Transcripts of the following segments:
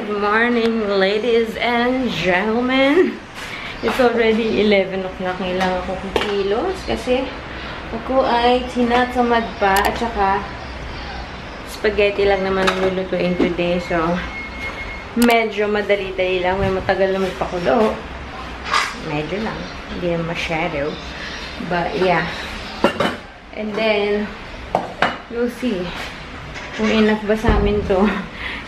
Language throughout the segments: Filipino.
Good morning, ladies and gentlemen. It's already 11 o'clock. Kailangan ko kilos kasi ako ay tinatamad pa at saka spaghetti lang naman lulutuin today. So, medyo madali-dali lang. May matagal na magpakulo. Medyo lang. Hindi na masyado. But, yeah. And then, you'll see kung enough ba sa amin to.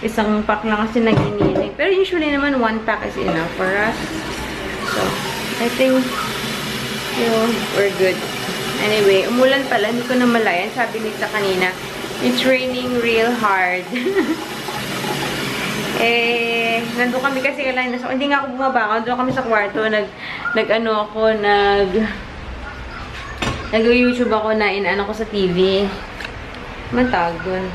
Isang pack lang kasi nag-ininig. Pero usually naman, 1 pack is enough for us. So, I think, you know, we're good. Anyway, umulan pala. Hindi ko na malayan. Sabi ni sa kanina, it's raining real hard. Nandun kami kasi kailangan. So, hindi nga ako bumaba. Nandun kami sa kwarto. Nag-YouTube ako na inaano ko sa TV. Matag dun.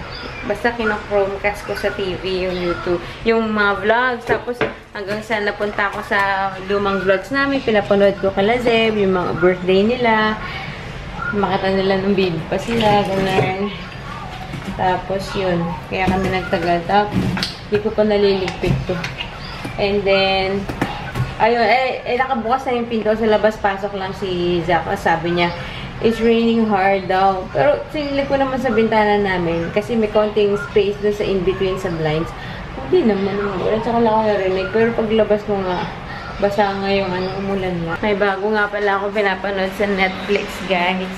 Basta kino-chromecast ko sa TV yung YouTube, yung mga vlogs. Tapos hanggang sa napunta ako sa lumang vlogs namin, pinapanood ko kala Zeb, yung mga birthday nila. Makita nila nung baby pa sila, ganun. Tapos yun, kaya kami nagtagal. Tapos hindi ko pa naliligpit to. And then, ayun, nakabukas na yung pinto sa labas, pasok lang si Zac. Sabi niya, it's raining hard daw. Pero sinilip ko naman sa bintana namin kasi may konting space doon sa in-between sa blinds. Hindi naman umulan. Tsaka lang ako narinig. Pero paglabas ko nga, basa nga yung umulan nga. May bago nga pala ako pinapanood sa Netflix, guys.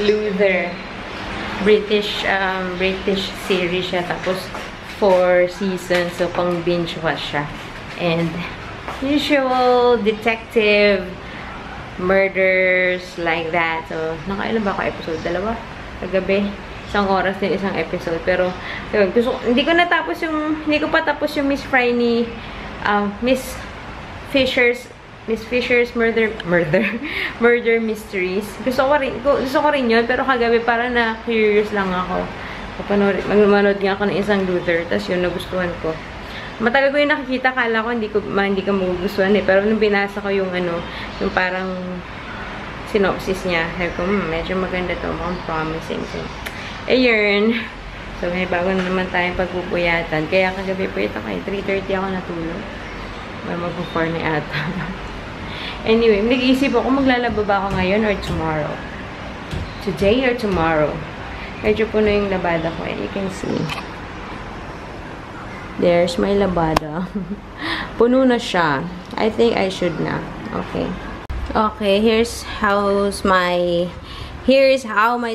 Luther. British series siya. Tapos 4 seasons. So pang binge watch siya. And usual detective murders, like that. So, nakailan ba ako episode? 2? Kagabi. 1 oras din isang episode. Pero, hindi ko pa tapos yung Miss Franny, Miss Fisher's murder mysteries. Gusto ko rin yun, pero kagabi parang na curious lang ako. Magmanood nga ako ng isang Luther, tapos yun, nagustuhan ko. Matagal ko yung nakikita, kala ko hindi ka magugustuhan eh. Pero nung binasa ko yung yung parang synopsis niya, sabi ko, medyo maganda to, mukhang promising. So, ayun. So, may bago na naman tayong pagpupuyatan. Kaya kagabi po ito kayo, 3:30 ako natulog. Para magpo-4 na ata. Anyway, nag-iisip ako, maglalaba ba ako ngayon or tomorrow? Today or tomorrow? Medyo puno yung labada ko eh. You can see. There's my labada. Puno na siya. I think I should na. Okay. Okay, here's how my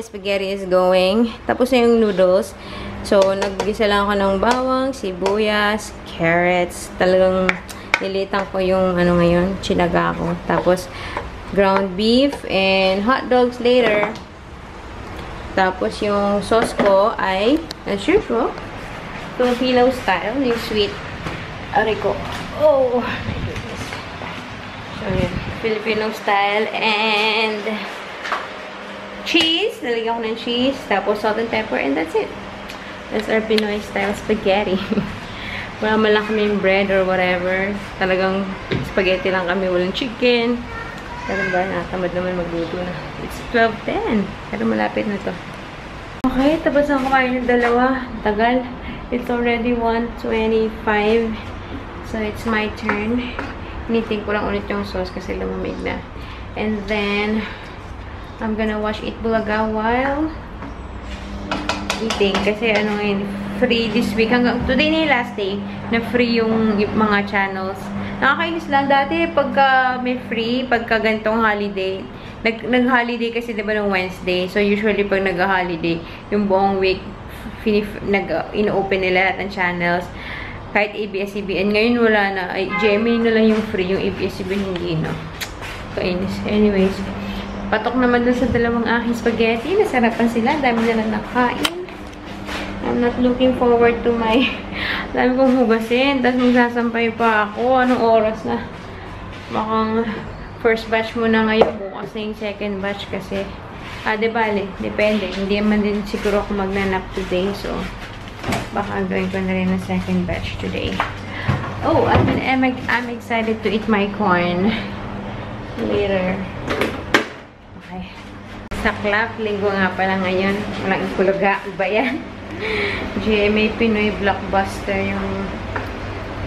spaghetti is going. Tapos na yung noodles. So, naggisa lang ako ng bawang, sibuyas, carrots. Talagang nilitang ko yung ngayon, chinaga ko. Tapos, ground beef and hot dogs later. Tapos, yung sauce ko ay, as usual, Filipino style, yung sweet ariko. Oh my goodness. So, yun. Filipino style and cheese. Nalagyan ko ng cheese. Tapos salt and pepper and that's it. That's our Pinoy style spaghetti. Wala man lang kami bread or whatever. Talagang spaghetti lang kami. Walang chicken. Pero ba, natamad naman magluto na. It's 12:10. Pero malapit na to. Okay, tapos ang kumain yung dalawa. Tagal. It's already 1:25. So, it's my turn. Hiniting ko lang ulit yung sauce kasi lumamig na. And then, I'm gonna wash it bulaga while eating. Kasi ngayon, free this week. Hanggang today na yung last day na free yung mga channels. Nakakainis lang. Dati, pagka may free, pagka gantong holiday, nag-holiday kasi diba ng Wednesday. So, usually pag nag-holiday, yung buong week, in-open nila lahat ng channels. Kahit ABS-CBN. Ngayon wala na. Ay, GMA na lang yung free. Yung ABS-CBN hindi na. Kainis. Anyways. Patok naman dun sa dalawang aking spaghetti. Nasarapan sila. Dami na lang nakain. I'm not looking forward to my dami kong hugasin. Tapos magsasampay pa ako. Anong oras na? Bakang first batch muna ngayon. Bukas na yung second batch kasi di bale, depende. Hindi man din siguro ako magnanap today. So, baka gawin ko na rin ang second batch today. Oh, I'm excited to eat my corn later. Okay. Saklap. Linggo nga pala ngayon. Walang ikuluga. Iba yan. GMA Pinoy Blockbuster yung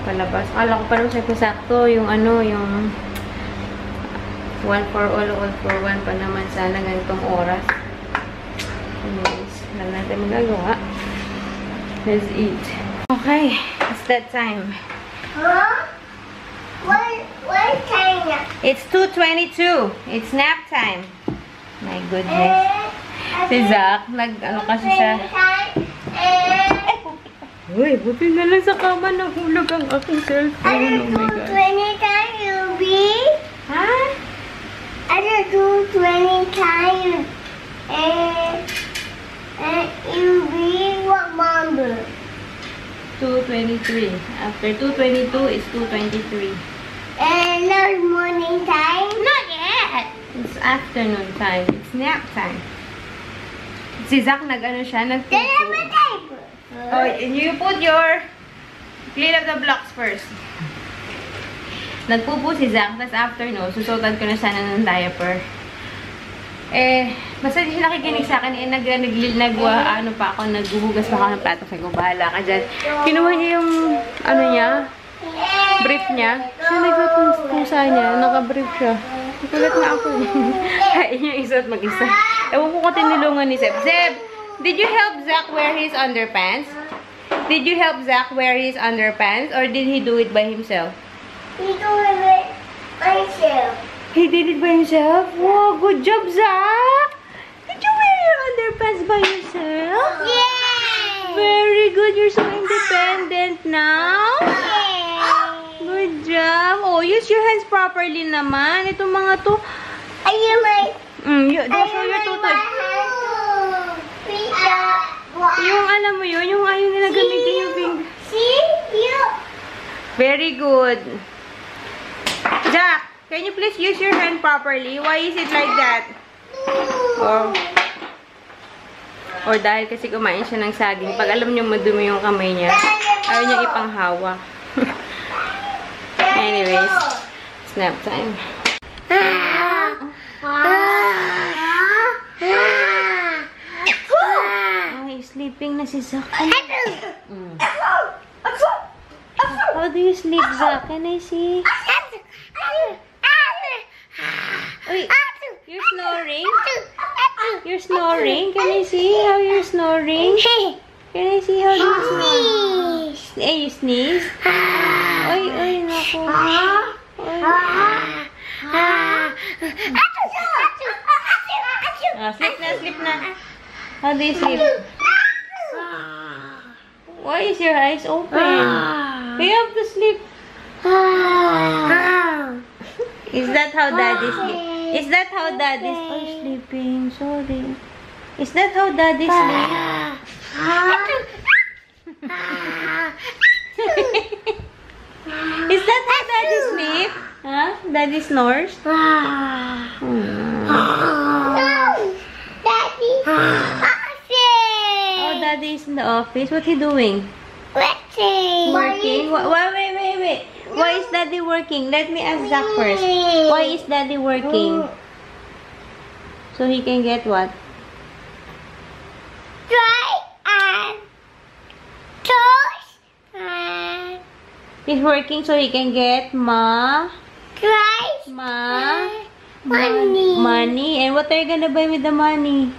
palabas. Akala ko pa naman sa'yo sakto. Yung ano, yung 1 for all for 1 pa naman sana ganitong oras. Anyways, wala natin magagawa. Let's eat. Okay, it's that time. Huh? What time now? It's 2:22. It's nap time. My goodness. Si Zac, ano kasi siya. Uy, buti na lang sa kama nahulog ang aking cellphone. Oh my God. 20 times you'll be? Ha? I just do 20 times and you'll be what number? 2:23. After 2:22 is 2:23. And now morning time? Not yet! It's afternoon time. It's nap time. Si Zac nag-ano siya, nagpupo. Oh, and you put your... Clean up the blocks first. Nagpupo si Zac, tapos after no, susutan ko na sana ng diaper. Basta hindi siya nakikinig sa akin, ano pa ako, naghuhugas pa ako ng plato. Sabi ko, bahala ka dyan. Kinuha niya yung, ano niya, brief niya. Siya nagpupusa niya, naka-brief siya. Nakulat na ako. Kain niya isa at mag-isa. Ewan ko tinulungan ni Zeb. Zeb, did you help Zac wear his underpants? Did you help Zac wear his underpants? Or did he do it by himself? He do it myself. He did it by himself? Wow, good job, Zac! Did you wear your underpants by yourself? Yeah! Very good. You're so independent now. Yeah! Good job. Oh, use your hands properly naman. Itong mga to. Are you my... Don't show your tutod. Yung alam mo yun, yung ayaw nila gamitin yung finger. See? You... Very good. Zac! Can you please use your hand properly? Why is it like that? Or dahil kasi kumain siya ng saging. Pag alam niyo madumi yung kamay niya, ayaw niya ipanghawak. Anyways, snap time. Ay, sleeping na si Zac. How do you sleep, Zac? Can I see? Wait, you're snoring? You're snoring? Can I see how you're snoring? Can I see how you snore? You sneeze? Oy, oy, naku. Oy. Sleep na. How do you sleep? Why is your eyes open? You have to sleep. Is that how daddy sleep? Is that how daddy's sleeping? Sorry. Is that how daddy sleep? Is that how daddy sleep? Huh? Daddy snores? Daddy. Oh, daddy is in the office. What's he doing? Working? Wait. Why is daddy working? Let me ask Zac first. Why is daddy working? So he can get what? He's working so he can get money. And what are you gonna buy with the money?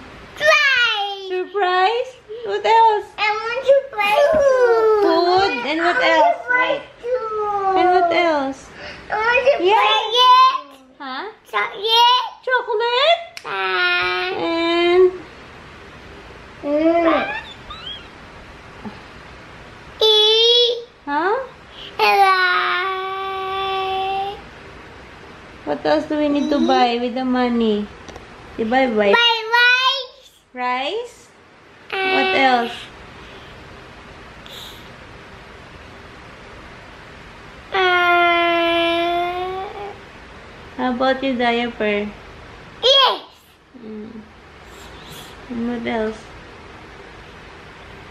Surprise? What else? I want to play Food? And what else? And what else? I want to play Huh? chocolate. Chocolate? And huh? What else do we need to buy with the money? You buy Rice. rice? What else? How about your diaper? Yes. And what else?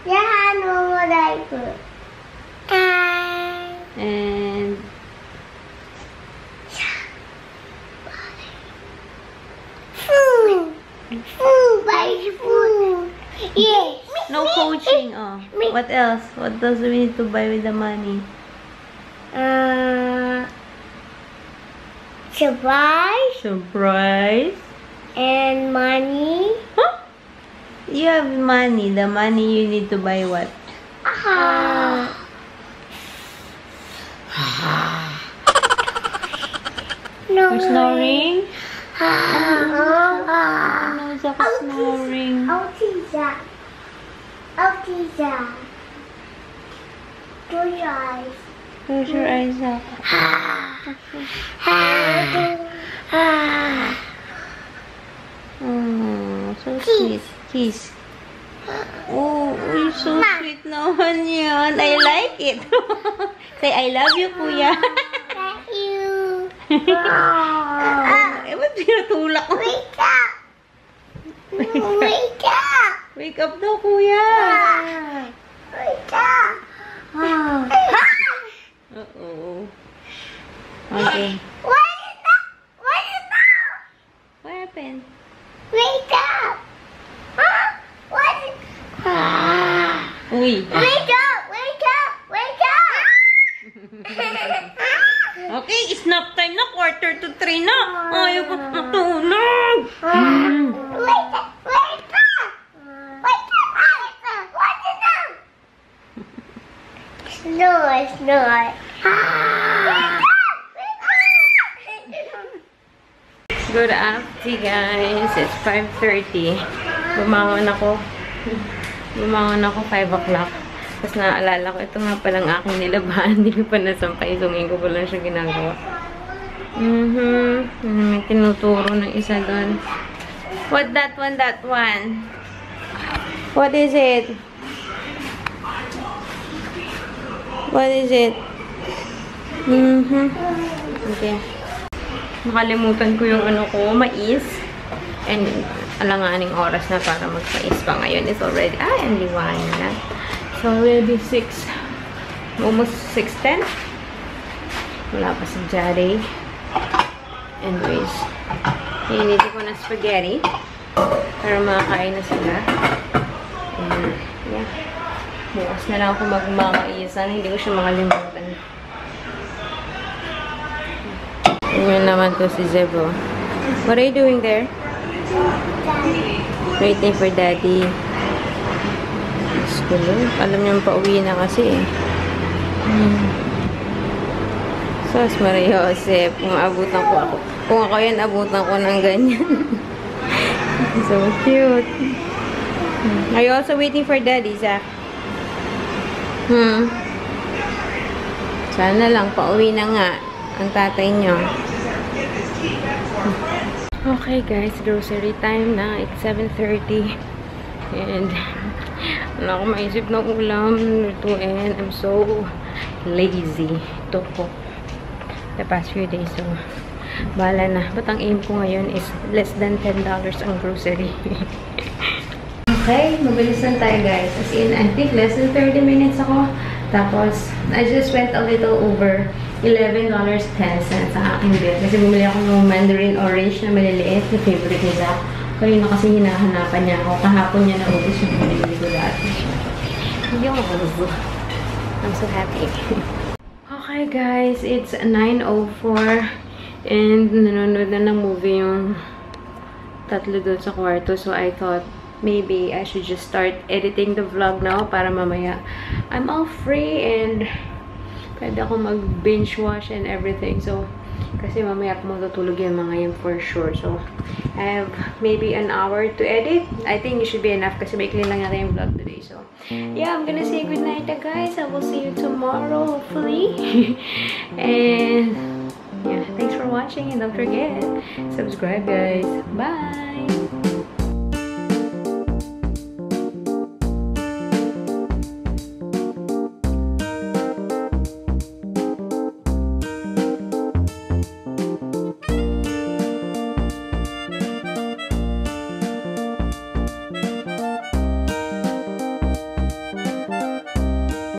Yeah, no diaper. And Food. Buy food. Yes. no coaching. Oh, what else? What else do we need to buy with the money? Surprise. Surprise. And money. Huh? You have money. The money you need to buy what? No. You're snoring? No, Zac is snoring. Zach. Zach. Close your eyes. Close your eyes, Zac. Oh, so sweet. Kiss. Oh, you're so sweet naman yun. I like it. Say, I love you, kuya. Thank you. Eh, ba't pinatulak mo? Wake up. Wake up. Wake up daw, kuya. Wake up. Uh-oh. Okay. What is that? What is that? What happened? Wake up. What is... Uy. Wake up. Wake up. Wake up. Okay, it's nap time na. 2:45 na. Ayaw ko matulog. Wake up. Wake up. Wake up. What is that? Snore. Snore. Good afternoon, guys. It's 5:30. Bumangon ako 5 o'clock. Tapos naaalala ko, ito nga palang aking nilabahan. Hindi ko pa nasampay. So, ngayon ko pa lang siya ginagawa. May tinuturo ng isa doon. What that one, that one? What is it? What is it? Okay. Nakalimutan ko yung ano ko, mais. And alanganing oras na para magpais pa ngayon. It's already, ang liwanag na. So, already 6, almost 6:10. Wala pa si Jari. Anyways, hiniti ko na spaghetti para makakain na sila. And, yeah. Bukas na lang ako magmakaisan. Hindi ko siya makalimutan. Yun naman to si Zeb. What are you doing there? Waiting for daddy. School. Alam niyo pauwi na kasi eh. Sos Maria Joseph. Kung abutan ko ako. Kung ako yan, abutan ko ng ganyan. So cute. Are you also waiting for daddy, Zac? Sana lang, pauwi na nga ang tatay niyo. Okay guys, grocery time na. It's 7:30. And wala akong maisip ng ulam lutuin. I'm so lazy to cook the past few days. So, bahala na. But ang aim ko ngayon is less than $10 ang grocery. Okay, mabilis lang tayo guys. As in, I think less than 30 minutes ako. Tapos, I just went a little over $11.10 sa aking bill. Kasi bumili ako ng mandarin orange na maliliit na favorite ni Zac. Kanina kasi hinahanapan niya ako. Kahapon niya naubos yung binili ko dati. I'm so happy. Okay guys, it's 9:04 and nanonood na ng movie yung tatlo doon sa kwarto. So I thought maybe I should just start editing the vlog now para mamaya I'm all free and pwede ako mag-binge watch and everything. So, kasi mamaya ako magtutulog yan mga yan for sure. So, I have maybe an hour to edit. I think it should be enough kasi maikli lang natin yung vlog today. So, yeah, I'm gonna say goodnight na guys. I will see you tomorrow, hopefully. And, yeah, thanks for watching and don't forget, subscribe guys. Bye!